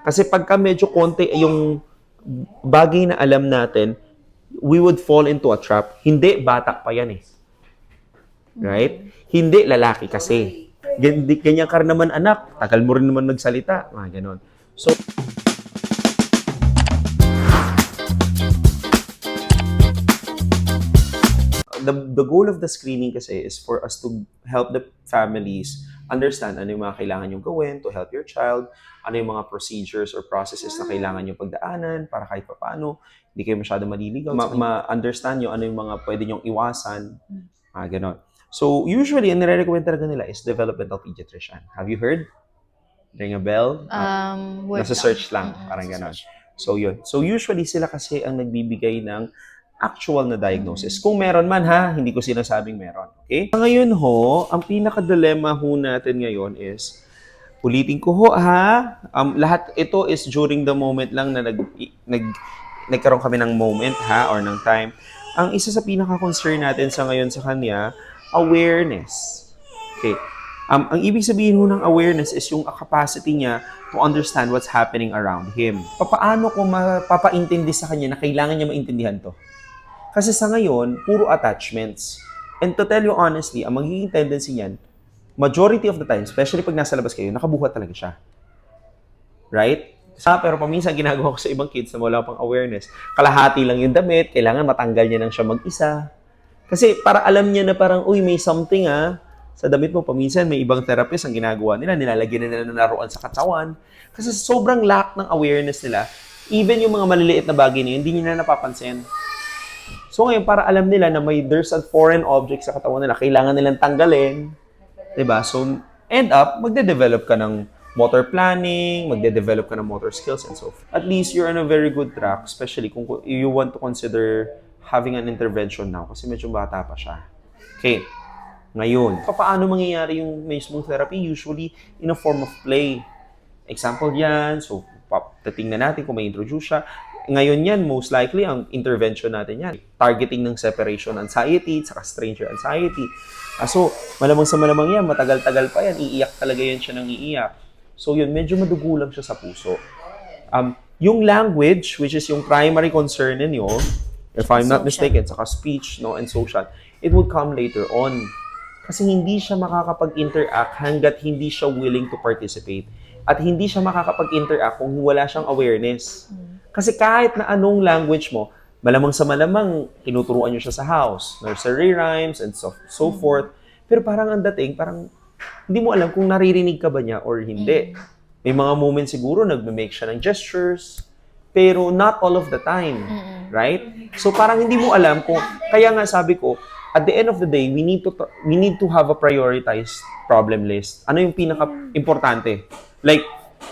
Kasi pagka medyo konti yung bagay na alam natin, we would fall into a trap. Hindi, bata pa yan eh. Right? Hindi, lalaki kasi. Ganyan ka rin naman anak, tagal mo rin naman nagsalita. Mga ganon. So, the goal of the screening kasi is for us to help the families understand ano yung mga kailangan yung gawin to help your child, ano yung mga procedures or processes na kailangan yung pagdaanan para kahit paano hindi kayo masyado maliligaw. Ma-understand nyo ano yung mga pwede nyong iwasan. Ganon. So, usually, ang nire-recommend talaga nila is developmental pediatrician. Have you heard? Ring a bell? Nasa search lang. Parang ganon. So, yun. So, usually, sila kasi ang nagbibigay ng actual na diagnosis. Kung meron man ha, hindi ko sinasabing meron. Okay? Ngayon ho, ang pinaka-dilemma ho natin ngayon is, ulitin ko ho ha, lahat ito is during the moment lang na nagkaroon kami ng moment ha, or ng time. Ang isa sa pinaka-concern natin sa ngayon sa kanya, awareness. Okay. Ang ibig sabihin ho ng awareness is yung capacity niya to understand what's happening around him. Paano ko mapapaintindi sa kanya na kailangan niya maintindihan to? Kasi sa ngayon, puro attachments. And to tell you honestly, ang magiging tendency niyan, majority of the time, especially pag nasa labas kayo, nakabuhat talaga siya. Right? Pero paminsan ginagawa ko sa ibang kids na wala pang awareness, kalahati lang yung damit, kailangan matanggal niya nang siya mag-isa. Kasi para alam niya na parang, uy, may something sa damit mo. Paminsan may ibang therapist ang ginagawa nila, nilalagyan nila ng laruan sa katawan. Kasi sobrang lack ng awareness nila, even yung mga maliliit na bagay na yun, hindi nila napapansin. So ngayon, para alam nila na there's a foreign object sa katawan nila, kailangan nilang tanggalin. Diba? So, end up, magde-develop ka ng motor planning, magde-develop ka ng motor skills, and so forth. At least, you're on a very good track, especially kung you want to consider having an intervention now, kasi medyo bata pa siya. Okay. Ngayon, paano mangyayari yung mismong therapy? Usually, in a form of play. Example yan, so, tatingnan natin kung may introduce siya. Ngayon yan, most likely, ang intervention natin yan, targeting ng separation anxiety, saka stranger anxiety. So, malamang sa malamang yan, matagal-tagal pa yan, iiyak talaga yan siya ng iiyak. So yun, medyo madugulang siya sa puso. Yung language, which is yung primary concern ninyo, if I'm not mistaken, saka speech and social, it would come later on. Kasi hindi siya makakapag-interact hanggat hindi siya willing to participate. At hindi siya makakapag-interact kung wala siyang awareness. Kasi kahit na anong language mo, malamang sa malamang, tinuturuan niyo siya sa house, nursery rhymes, and so forth. Pero parang ang dating, parang hindi mo alam kung naririnig ka ba niya or hindi. May mga moments siguro, nagme-make siya ng gestures, pero not all of the time. Right? So parang hindi mo alam kung, kaya nga sabi ko, at the end of the day, we need to have a prioritized problem list. Ano yung pinaka-importante? Like,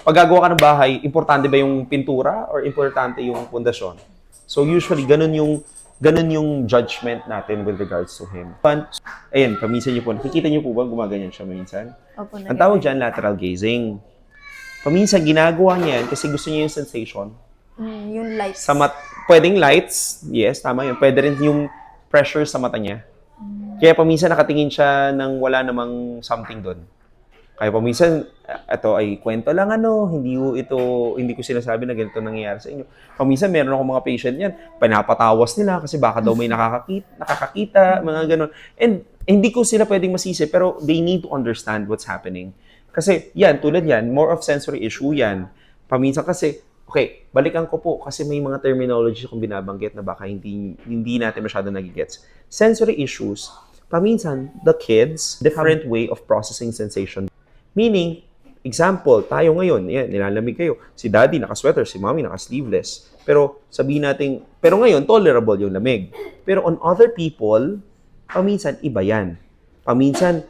pag gagawa ka ng bahay, importante ba yung pintura or importante yung pundasyon? So usually, ganun yung judgment natin with regards to him. Ayan, paminsan niyo po. Nakikita niyo po ba gumaganyan siya minsan? Opo, ang tawag dyan, lateral gazing. Paminsan, ginagawa niya yan kasi gusto niya yung sensation. Yung lights. Pwedeng lights, yes, tama yun. Pwede rin yung pressure sa mata niya. Kaya paminsan nakatingin siya nang wala namang something doon. Kaya paminsan, ito ay kwento lang hindi ko sinasabi na ganito nangyayari sa inyo. Paminsan, meron ako mga patient yan, pinapatawas nila kasi baka daw may nakakakita, mga ganon. And hindi ko sila pwedeng masisi, pero they need to understand what's happening. Kasi yan, tulad yan, more of sensory issue yan. Paminsan kasi, okay, balikan ko po kasi may mga terminology kung binabanggit na baka hindi natin masyado nagigets. Sensory issues, paminsan, the kids, different way of processing sensation. Meaning, example, tayo ngayon, yan, nilalamig kayo. Si daddy naka-sweater, si mommy naka-sleeveless. Pero sabihin natin, pero ngayon, tolerable yung lamig. Pero on other people, paminsan, iba yan. Paminsan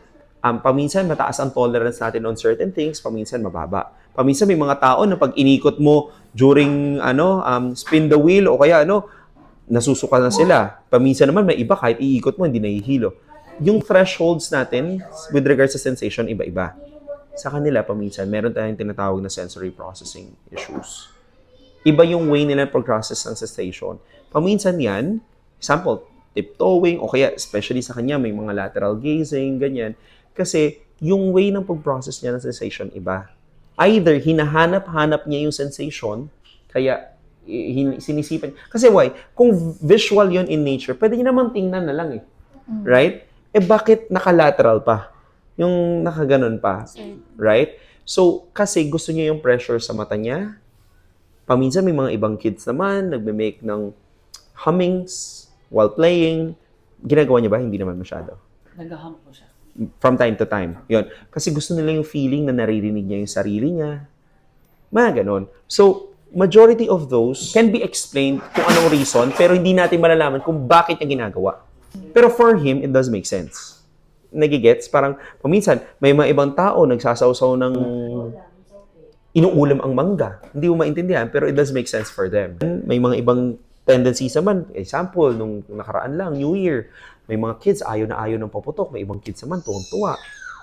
mataas ang tolerance natin on certain things, paminsan mababa. Paminsan may mga tao na pag inikot mo during spin the wheel o kaya nasusuka na sila. Paminsan naman may iba kahit iikot mo hindi nahihilo. Yung thresholds natin with regards sa sensation iba-iba. Sa kanila paminsan meron tayong tinatawag na sensory processing issues. Iba yung way nila pag-process ng sensation. Paminsan yan, example, tiptoeing o kaya especially sa kanya may mga lateral gazing, ganyan. Kasi yung way ng pag-process niya ng sensation iba. either hinahanap-hanap niya yung sensation, kaya sinisipan. Kasi why? Kung visual yon in nature, pwede niya naman tingnan na lang eh. Right? Eh bakit nakalateral pa? Yung nakaganon pa. Right? So, kasi gusto niya yung pressure sa mata niya. Paminsan may mga ibang kids naman, nagme-make ng hummings while playing. Ginagawa niya ba? Hindi naman masyado. Nag-hum po siya. From time to time. Yun. Kasi gusto nila yung feeling na naririnig niya yung sarili niya. Mga ganon. So, majority of those can be explained kung anong reason, pero hindi natin malalaman kung bakit niya ginagawa. Pero for him, it does make sense. Nagigets? Parang, paminsan, may mga ibang tao nagsasawsaw ng inuulam ang mangga. Hindi mo maintindihan, pero it does make sense for them. May mga ibang tendencies naman. Example, nung nakaraan lang, New Year, may mga kids ayaw na ayaw ng paputok. May ibang kids naman, tuwang-tuwa.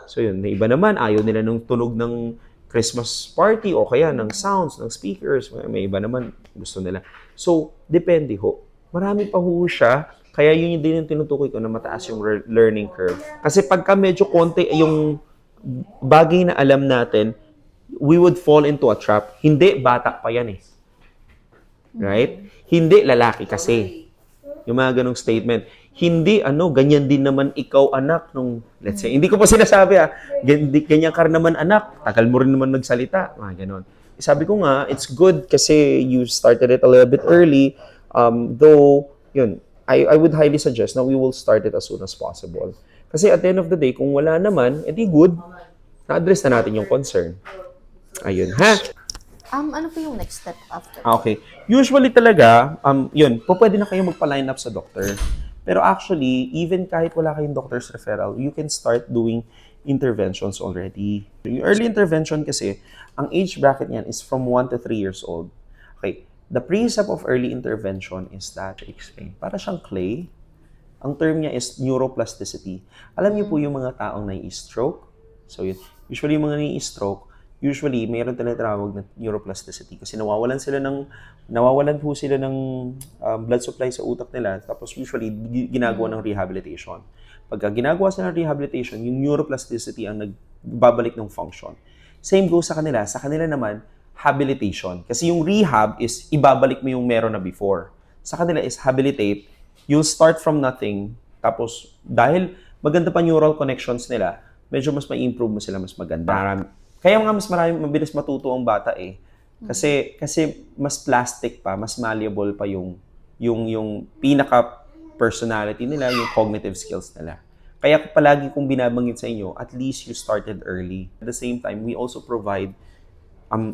So yun, may iba naman, ayaw nila ng tunog ng Christmas party o kaya ng sounds, ng speakers. May iba naman, gusto nila. So, depende ho. Marami pa ho siya. Kaya yun din yung tinutukoy ko na mataas yung learning curve. Kasi pagka medyo konti yung bagay na alam natin, we would fall into a trap. Hindi, bata pa yan eh. Right? Hindi, lalaki kasi. Yung mga ganong statement. Hindi, ganyan din naman ikaw, anak, nung, let's say, hindi ko pa sinasabi, ganyan ka naman, anak, tagal mo rin naman nagsalita, mga ganon. Sabi ko nga, it's good kasi you started it a little bit early, though, yun, I would highly suggest na we will start it as soon as possible. Kasi at the end of the day, kung wala naman, edi good, na-address na natin yung concern. Ayun, ha? Ano po yung next step after? Okay. Usually talaga, yun, pwede na kayo magpa-line up sa doctor. Pero actually, even kahit wala kayong doctor's referral, you can start doing interventions already. Yung early intervention kasi, ang age bracket niyan is from 1 to 3 years old. Okay. The precept of early intervention is that, explain, para siyang clay. Ang term niya is neuroplasticity. Alam niyo po yung mga taong nai-stroke? So, yun. Usually, yung mga nai-stroke, usually, mayroon tinatawag na neuroplasticity kasi nawawalan po sila ng blood supply sa utak nila, tapos usually ginagawa ng rehabilitation. Pagka ginagawa sila ng rehabilitation, yung neuroplasticity ang nagbabalik ng function. Same goes sa kanila. Sa kanila naman, habilitation. Kasi yung rehab is ibabalik mo yung meron na before. Sa kanila is habilitate. You'll start from nothing, tapos dahil maganda pa neural connections nila, medyo mas ma-improve mo sila, mas maganda. Kaya nga mas mabilis matuto ang bata eh. Kasi mas plastic pa, mas malleable pa yung pinaka personality nila, yung cognitive skills nila. Kaya palagi kong binabanggit sa inyo, at least you started early. At the same time, we also provide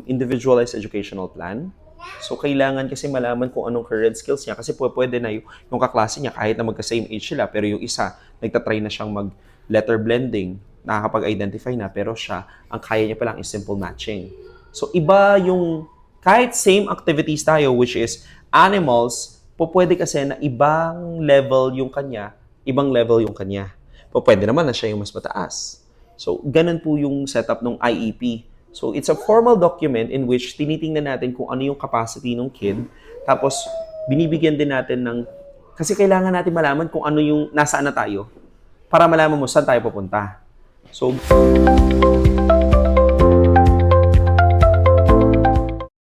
individualized educational plan. So, kailangan kasi malaman kung anong current skills niya. Kasi pwede na yung kaklase niya, kahit na magka-same age sila, pero yung isa, nagtatry na siyang mag-letter blending, nakakapag-identify na, pero siya, ang kaya niya pa lang is simple matching. So, iba yung, kahit same activities tayo, which is animals, pwede kasi na ibang level yung kanya. Pwede naman na siya yung mas mataas. So, ganun po yung setup ng IEP. So, it's a formal document in which tinitingnan natin kung ano yung capacity ng kid. Tapos, binibigyan din natin ng, kasi kailangan natin malaman kung ano yung, nasaan na tayo. Para malaman mo saan tayo pupunta. So,